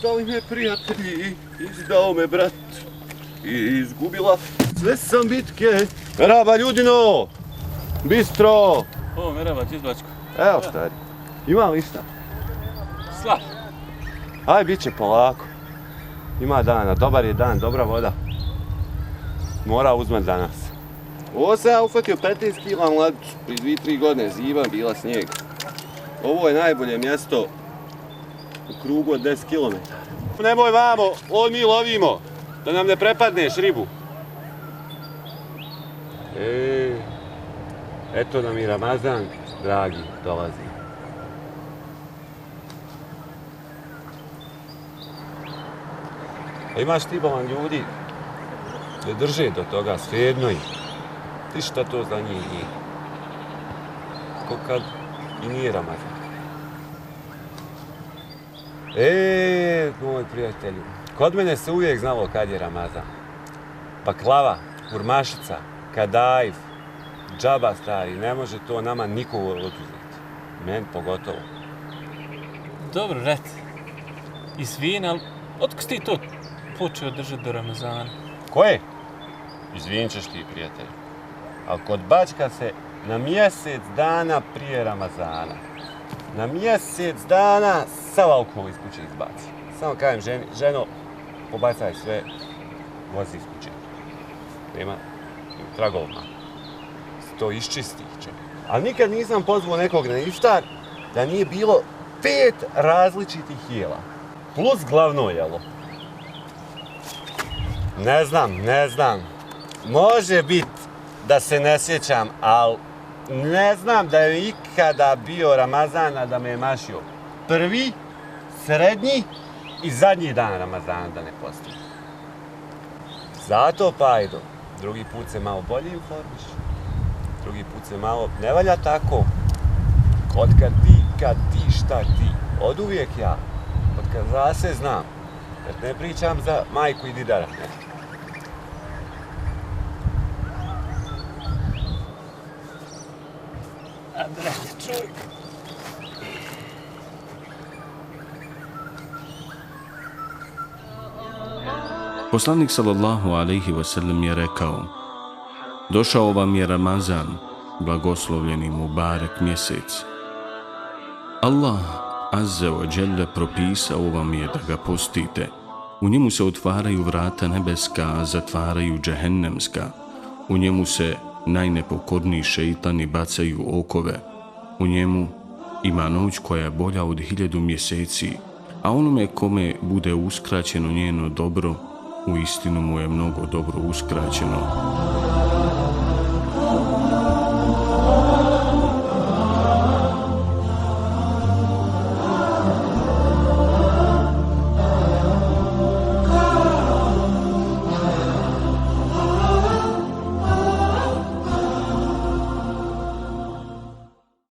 Prodali me prijatelji, izdao me brat i izgubila sve sam bitke. Merhaba ljudino, bistro. O, merhaba, Cizbačko. Evo stari, ima li šta? Slab. Aj, bit će polako. Ima dana, dobar je dan, dobra voda. Mora uzmat danas. Ovo sam ja ufatio 15 kila mladicu, prije 2-3 godine, zima, bila snijeg. Ovo je najbolje mjesto u krugu od 10 km. Nemoj vamo, ovo mi lovimo, da nam ne prepadneš ribu. Eto nam i Ramazan, dragi, dolazi. A imaš ti bolan ljudi da drže do toga, svejedno im. Ti šta to za njih nije? Ko kad i nije Ramazan. Moj prijatelju, kod mene se uvijek znalo kad je Ramazan. Baklava, kurmašica, kadajf, džaba stari, ne može to nama niko oduzeti. Meni pogotovo. Dobro, reci. Izvin, ali otko si ti to počeo držati do Ramazana? Koje? Izvinit ćeš ti, prijatelju. Ali kod Bačka se na mjesec dana prije Ramazana, na mjesec dana sav alkohol iz kuće izbaci. Samo kažem ženi, ženo, pobacaj sve, vozi iz kuće. Nema tragovima. To iščisti čovjek. Ali nikad nisam pozvao nekog na iftar da nije bilo 5 različitih jela. Plus glavno jelo. Ne znam. Može bit da se ne sjećam, ali ne znam da je ikada bio Ramazan, a da me je mašio prvi, srednji i zadnji dan Ramazana da ne postoji. Zato, Pajdo, drugi put se malo bolje informiš. Drugi put se malo ne valja tako. Kad ti, šta ti. Od uvijek ja. Od kad zase znam. Jer ne pričam za majku i didara. A brate, čovjek. Poslanik sallallahu alejhi ve sellem je rekao: došao vam je Ramazan, blagoslovljeni Mubarek mjesec. Allah azza wa jalla propisao vam je da ga postite. U njemu se otvaraju vrata nebeska, a zatvaraju džehennemska. U njemu se najnepokorniji šeitani bacaju okove. U njemu ima noć koja je bolja od 1000 mjeseci, a onome kome bude uskraćeno njeno dobro, u istinu mu je mnogo dobro uskraćeno.